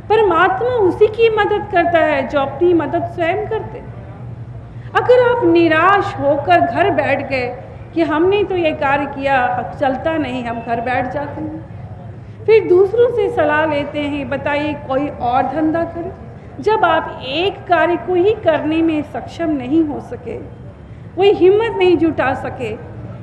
परमात्मा उसी की मदद करता है जो अपनी मदद स्वयं करते। अगर आप निराश होकर घर बैठ गए कि हमने तो ये कार्य किया, चलता नहीं, हम घर बैठ जाते हैं, फिर दूसरों से सलाह लेते हैं, बताइए कोई और धंधा करें। जब आप एक कार्य को ही करने में सक्षम नहीं हो सके, कोई हिम्मत नहीं जुटा सके,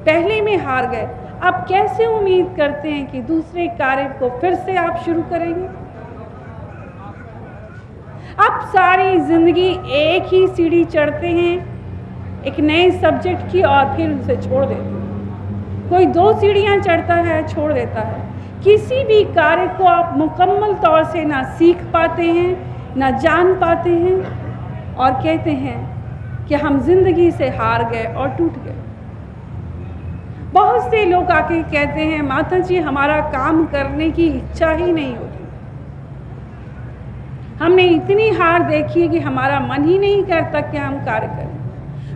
पहले में हार गए, आप कैसे उम्मीद करते हैं कि दूसरे कार्य को फिर से आप शुरू करेंगे? आप सारी जिंदगी एक ही सीढ़ी चढ़ते हैं एक नए सब्जेक्ट की और फिर उसे छोड़ देते हैं। कोई 2 सीढ़ियां चढ़ता है, छोड़ देता है। किसी भी कार्य को आप मुकम्मल तौर से ना सीख पाते हैं, ना जान पाते हैं, और कहते हैं कि हम जिंदगी से हार गए और टूट गए। बहुत से लोग आके कहते हैं, माता जी हमारा काम करने की इच्छा ही नहीं होती, हमने इतनी हार देखी है कि हमारा मन ही नहीं करता कि हम कार्य करें।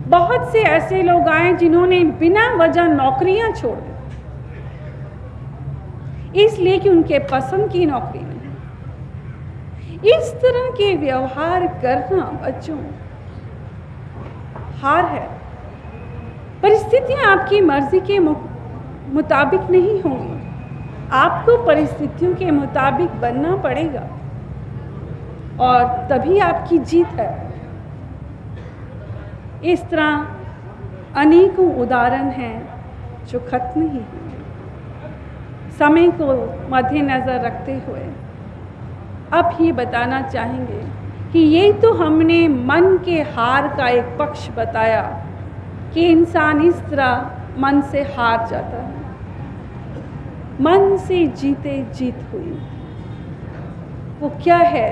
बहुत से ऐसे लोग आए जिन्होंने बिना वजह नौकरियां छोड़ दी, इसलिए कि उनके पसंद की नौकरी नहीं। इस तरह के व्यवहार करना बच्चों हार है। परिस्थितियां आपकी मर्जी के मुताबिक नहीं होंगी, आपको परिस्थितियों के मुताबिक बनना पड़ेगा और तभी आपकी जीत है। इस तरह अनेकों उदाहरण हैं जो खत्म नहीं हुए। समय को मद्देनजर रखते हुए अब ये बताना चाहेंगे कि ये तो हमने मन के हार का एक पक्ष बताया कि इंसान इस तरह मन से हार जाता है। मन से जीते जीत हुई, वो क्या है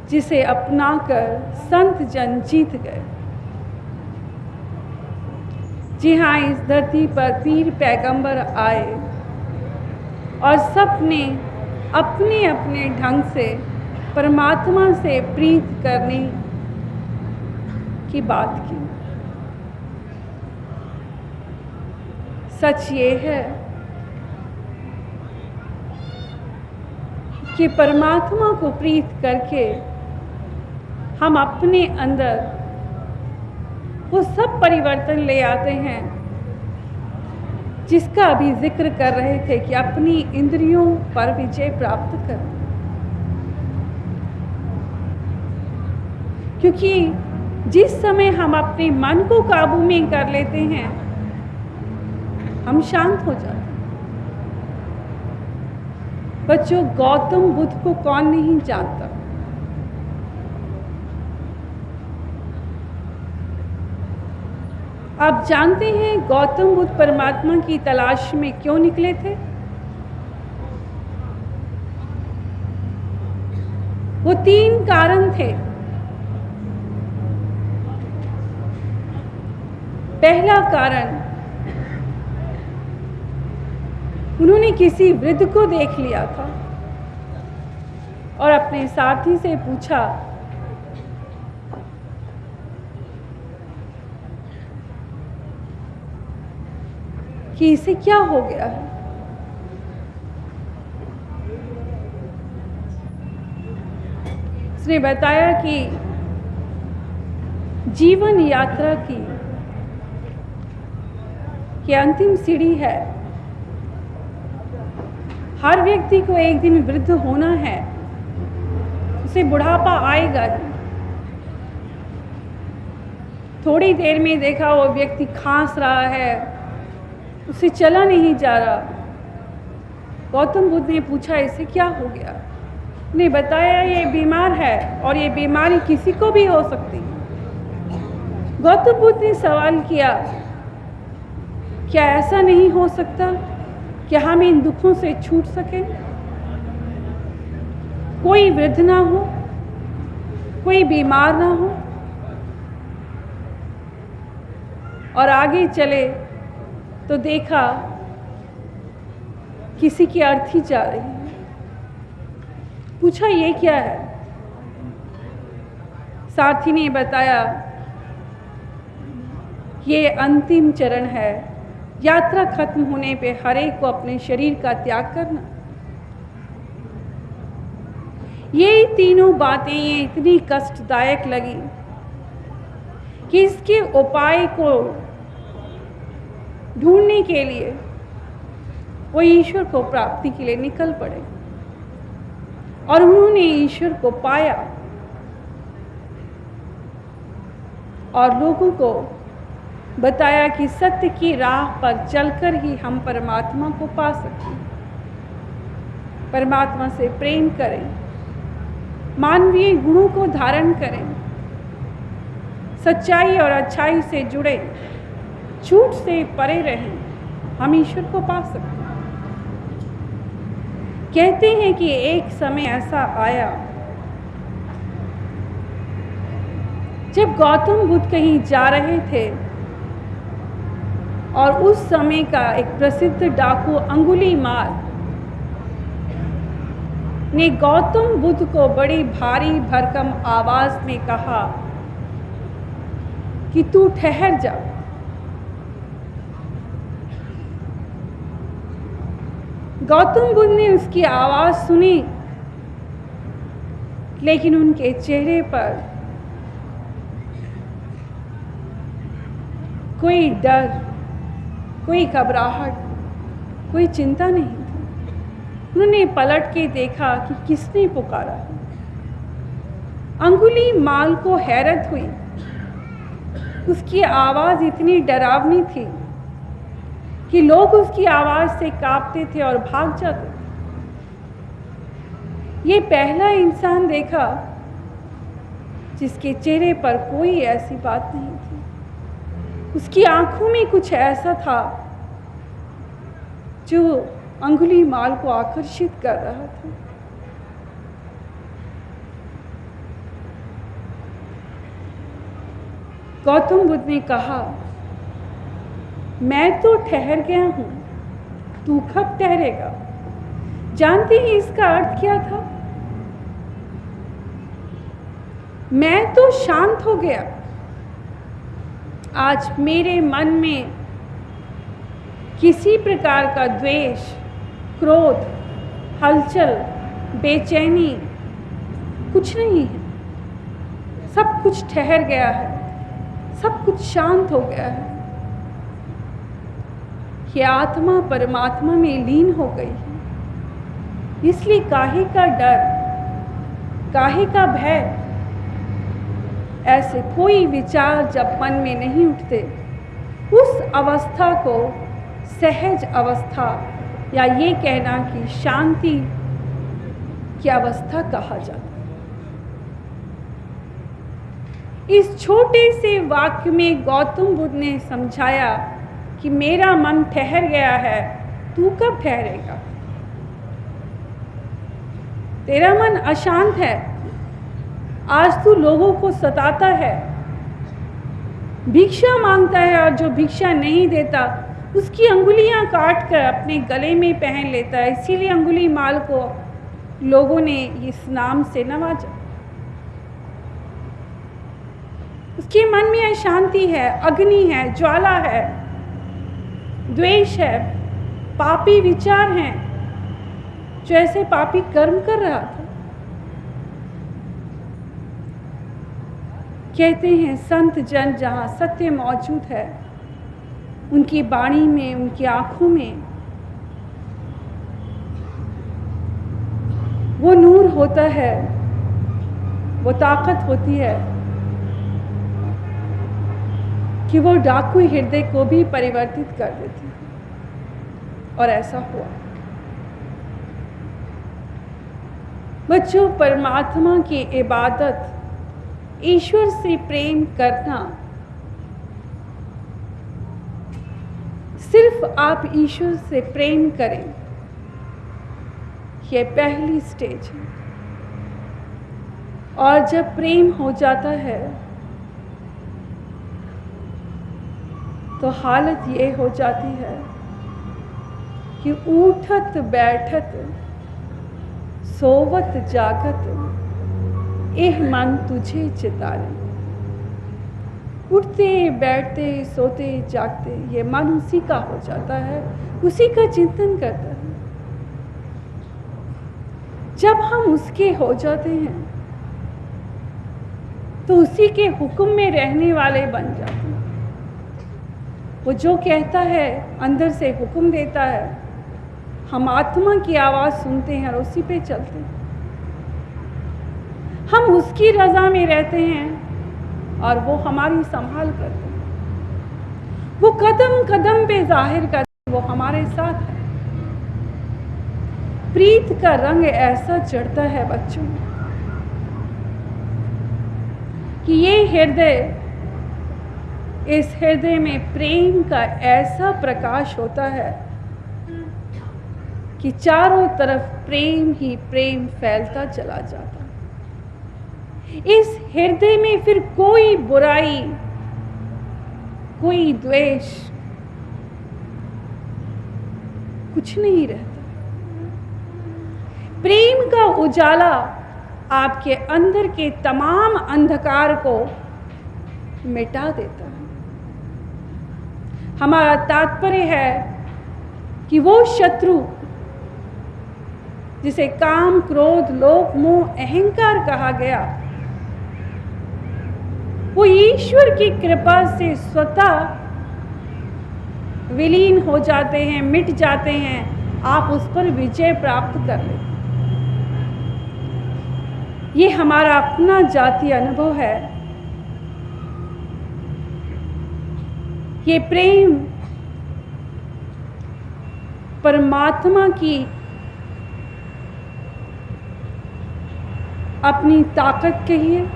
जिसे अपनाकर संत जन जीत गए। जी हाँ, इस धरती पर पीर पैगंबर आए और सबने अपने अपने ढंग से परमात्मा से प्रीत करने की बात की। सच ये है कि परमात्मा को प्रीत करके हम अपने अंदर वो सब परिवर्तन ले आते हैं जिसका अभी जिक्र कर रहे थे कि अपनी इंद्रियों पर विजय प्राप्त कर। क्योंकि जिस समय हम अपने मन को काबू में कर लेते हैं, हम शांत हो जाते हैं। बच्चों, गौतम बुद्ध को कौन नहीं जानता? आप जानते हैं गौतम बुद्ध परमात्मा की तलाश में क्यों निकले थे? वो 3 कारण थे। पहला कारण, उन्होंने किसी वृद्ध को देख लिया था और अपने साथी से पूछा कि इसे क्या हो गया है। उसने बताया कि जीवन यात्रा की अंतिम सीढ़ी है। हर व्यक्ति को एक दिन वृद्ध होना है, उसे बुढ़ापा आएगा ही। थोड़ी देर में देखा वो व्यक्ति खांस रहा है, उसे चला नहीं जा रहा। गौतम बुद्ध ने पूछा इसे क्या हो गया? ने बताया ये बीमार है और ये बीमारी किसी को भी हो सकती है। गौतम बुद्ध ने सवाल किया, क्या ऐसा नहीं हो सकता कि हम इन दुखों से छूट सकें? कोई वृद्ध ना हो, कोई बीमार ना हो, और आगे चले तो देखा किसी की अर्थी जा रही है। पूछा ये क्या है? साथी ने बताया ये अंतिम चरण है, यात्रा खत्म होने पे हर एक को अपने शरीर का त्याग करना। ये तीनों बातें ये इतनी कष्टदायक लगी कि इसके उपाय को ढूंढने के लिए वो ईश्वर को प्राप्ति के लिए निकल पड़े और उन्होंने ईश्वर को पाया और लोगों को बताया कि सत्य की राह पर चलकर ही हम परमात्मा को पा सकते हैं। परमात्मा से प्रेम करें, मानवीय गुणों को धारण करें, सच्चाई और अच्छाई से जुड़े, झूठ से परे रहें, हम ईश्वर को पा सकते हैं। कहते हैं कि एक समय ऐसा आया जब गौतम बुद्ध कहीं जा रहे थे और उस समय का एक प्रसिद्ध डाकू अंगुलीमाल ने गौतम बुद्ध को बड़ी भारी भरकम आवाज में कहा कि तू ठहर जा। गौतम बुद्ध ने उसकी आवाज सुनी, लेकिन उनके चेहरे पर कोई डर, कोई घबराहट, कोई चिंता नहीं थी। उन्होंने पलट के देखा कि किसने पुकारा है। अंगुलीमाल को हैरत हुई, उसकी आवाज़ इतनी डरावनी थी कि लोग उसकी आवाज़ से कांपते थे और भाग जाते थे। ये पहला इंसान देखा जिसके चेहरे पर कोई ऐसी बात नहीं थी। उसकी आंखों में कुछ ऐसा था जो अंगुलीमाल को आकर्षित कर रहा था। गौतम बुद्ध ने कहा, मैं तो ठहर गया हूं, तू कब ठहरेगा? जानते हैं इसका अर्थ क्या था? मैं तो शांत हो गया। आज मेरे मन में किसी प्रकार का द्वेष, क्रोध, हलचल, बेचैनी कुछ नहीं है। सब कुछ ठहर गया है, सब कुछ शांत हो गया है। ये आत्मा परमात्मा में लीन हो गई है। इसलिए काहे का डर, काहे का भय, ऐसे कोई विचार जब मन में नहीं उठते, उस अवस्था को सहज अवस्था या ये कहना कि शांति की अवस्था कहा जाता है। इस छोटे से वाक्य में गौतम बुद्ध ने समझाया कि मेरा मन ठहर गया है, तू कब ठहरेगा? तेरा मन अशांत है, आज तू लोगों को सताता है, भिक्षा मांगता है और जो भिक्षा नहीं देता उसकी अंगुलियां काट कर अपने गले में पहन लेता है। इसीलिए अंगुलीमाल को लोगों ने इस नाम से नवाजा। उसके मन में अशांति है, अग्नि है, ज्वाला है, द्वेष है, पापी विचार हैं, जो ऐसे पापी कर्म कर रहा था। कहते हैं संत जन जहाँ सत्य मौजूद है, उनकी वाणी में, उनकी आंखों में वो नूर होता है, वो ताकत होती है कि वो डाकू हृदय को भी परिवर्तित कर देती है। और ऐसा हुआ। बच्चों, परमात्मा की इबादत, ईश्वर से प्रेम करना, सिर्फ आप ईश्वर से प्रेम करें, यह पहली स्टेज है। और जब प्रेम हो जाता है तो हालत ये हो जाती है कि उठत बैठत सोवत जागत एह मन तुझे चितारे। उठते बैठते सोते जागते ये मन उसी का हो जाता है, उसी का चिंतन करता है। जब हम उसके हो जाते हैं तो उसी के हुक्म में रहने वाले बन जाते हैं। वो जो कहता है अंदर से हुक्म देता है, हम आत्मा की आवाज़ सुनते हैं और उसी पे चलते हैं। हम उसकी रज़ा में रहते हैं और वो हमारी संभाल करते हैं। वो कदम कदम पे जाहिर करते हैं वो हमारे साथ है। प्रीत का रंग ऐसा चढ़ता है बच्चों कि ये हृदय, इस हृदय में प्रेम का ऐसा प्रकाश होता है कि चारों तरफ प्रेम ही प्रेम फैलता चला जाता है। इस हृदय में फिर कोई बुराई, कोई द्वेष कुछ नहीं रहता। प्रेम का उजाला आपके अंदर के तमाम अंधकार को मिटा देता है। हमारा तात्पर्य है कि वो शत्रु जिसे काम, क्रोध, लोभ, मोह, अहंकार कहा गया, वो ईश्वर की कृपा से स्वतः विलीन हो जाते हैं, मिट जाते हैं। आप उस पर विजय प्राप्त कर लेते हैं। ये हमारा अपना जातीय अनुभव है। ये प्रेम परमात्मा की अपनी ताकत कहिए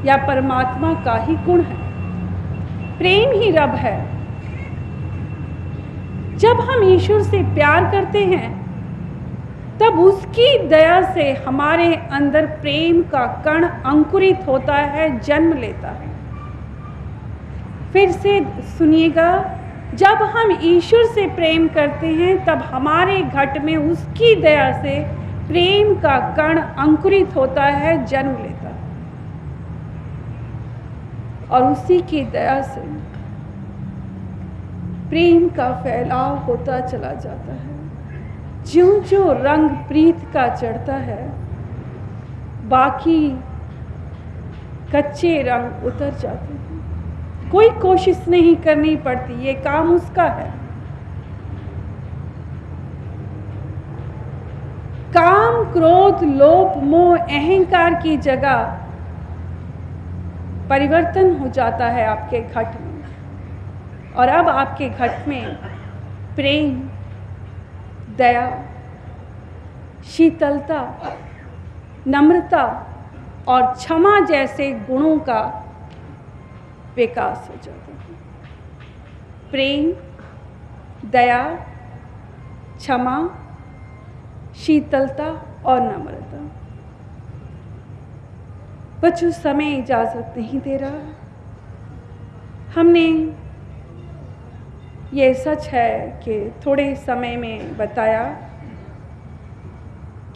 या परमात्मा का ही गुण है। प्रेम ही रब है। जब हम ईश्वर से प्यार करते हैं तब उसकी दया से हमारे अंदर प्रेम का कण अंकुरित होता है, जन्म लेता है। फिर से सुनिएगा, जब हम ईश्वर से प्रेम करते हैं तब हमारे घट में उसकी दया से प्रेम का कण अंकुरित होता है, जन्म लेता है और उसी की दया से प्रेम का फैलाव होता चला जाता है। ज्यों-ज्यों रंग प्रीत का चढ़ता है, बाकी कच्चे रंग उतर जाते हैं। कोई कोशिश नहीं करनी पड़ती, ये काम उसका है। काम, क्रोध, लोभ, मोह, अहंकार की जगह परिवर्तन हो जाता है आपके घट में और अब आपके घट में प्रेम, दया, शीतलता, नम्रता और क्षमा जैसे गुणों का विकास हो जाता है। प्रेम, दया, क्षमा, शीतलता और नम्रता। बच्चों, समय इजाज़त नहीं दे रहा। हमने, ये सच है कि थोड़े समय में बताया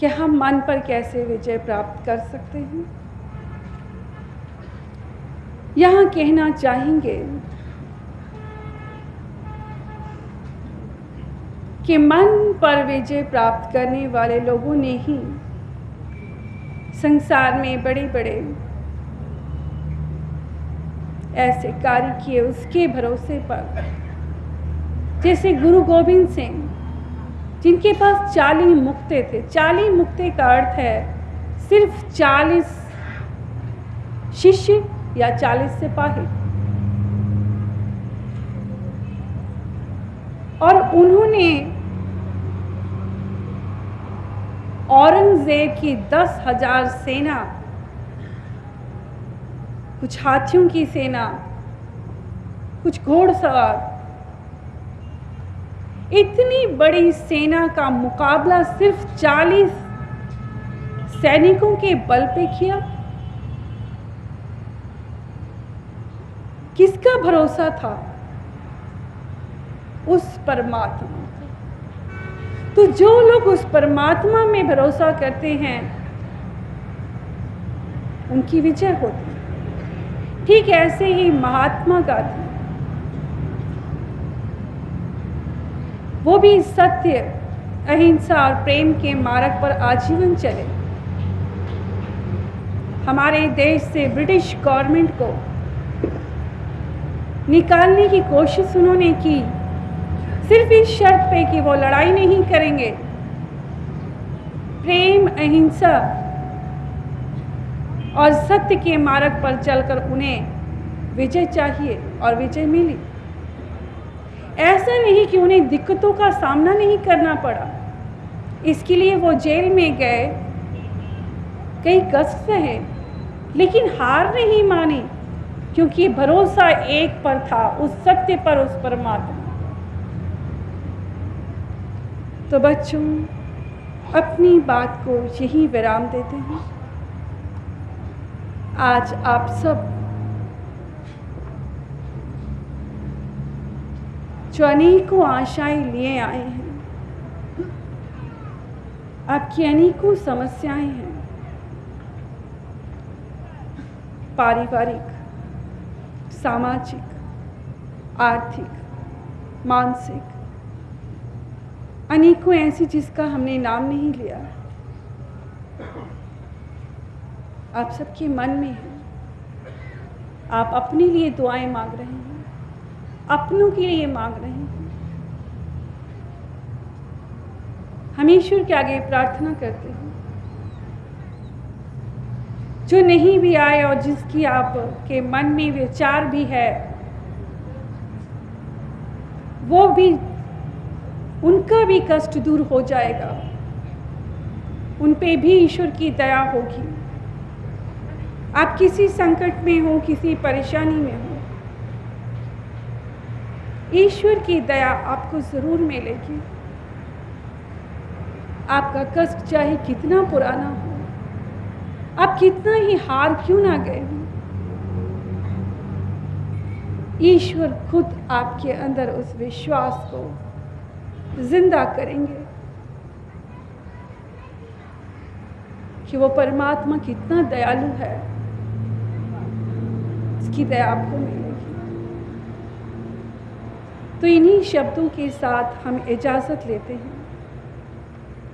कि हम मन पर कैसे विजय प्राप्त कर सकते हैं। यहाँ कहना चाहेंगे कि मन पर विजय प्राप्त करने वाले लोगों ने ही संसार में बड़े बड़े ऐसे कार्य किए उसके भरोसे पर। जैसे गुरु गोविंद सिंह, जिनके पास 40 मुक्ते थे। 40 मुक्ते का अर्थ है सिर्फ 40 शिष्य या 40 सिपाही, और उन्होंने औरंगजेब की 10,000 सेना, कुछ हाथियों की सेना, कुछ घोड़सवार, इतनी बड़ी सेना का मुकाबला सिर्फ 40 सैनिकों के बल पे किया। किसका भरोसा था? उस परमात्मा का। तो जो लोग उस परमात्मा में भरोसा करते हैं उनकी विजय होती है। ठीक ऐसे ही महात्मा गांधी, वो भी सत्य अहिंसा और प्रेम के मार्ग पर आजीवन चले। हमारे देश से ब्रिटिश गवर्नमेंट को निकालने की कोशिश उन्होंने की, सिर्फ इस शर्त पे कि वो लड़ाई नहीं करेंगे। प्रेम, अहिंसा और सत्य के मार्ग पर चलकर उन्हें विजय चाहिए और विजय मिली। ऐसा नहीं कि उन्हें दिक्कतों का सामना नहीं करना पड़ा, इसके लिए वो जेल में गए, कई कष्ट सहे, लेकिन हार नहीं मानी, क्योंकि भरोसा एक पर था, उस सत्य पर, उस परमात्मा। तो बच्चों, अपनी बात को यही विराम देते हैं। आज आप सब जो अनेकों आशाएं लिए आए हैं, आपकी अनेकों समस्याएं हैं, पारिवारिक, सामाजिक, आर्थिक, मानसिक, अनेकों ऐसी जिसका हमने नाम नहीं लिया, आप सबके मन में है। आप अपने लिए दुआएं मांग रहे हैं, अपनों के लिए मांग रहे हैं। हम ईश्वर के आगे प्रार्थना करते हैं, जो नहीं भी आए और जिसकी आपके मन में विचार भी है, वो भी, उनका भी कष्ट दूर हो जाएगा, उन पे भी ईश्वर की दया होगी। आप किसी संकट में हो, किसी परेशानी में हो, ईश्वर की दया आपको जरूर मिलेगी। आपका कष्ट चाहे कितना पुराना हो, आप कितना ही हार क्यों ना गए हो, ईश्वर खुद आपके अंदर उस विश्वास को जिंदा करेंगे कि वो परमात्मा कितना दयालु है, इसकी दया आपको मिलेगी। तो इन्हीं शब्दों के साथ हम इजाज़त लेते हैं।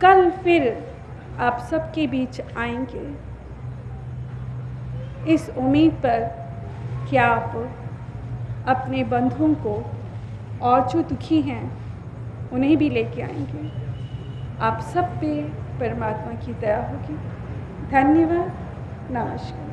कल फिर आप सबके बीच आएंगे, इस उम्मीद पर कि आप अपने बंधुओं को और जो दुखी हैं उन्हें भी लेके आएंगे। आप सब पे परमात्मा की दया होगी। धन्यवाद, नमस्कार।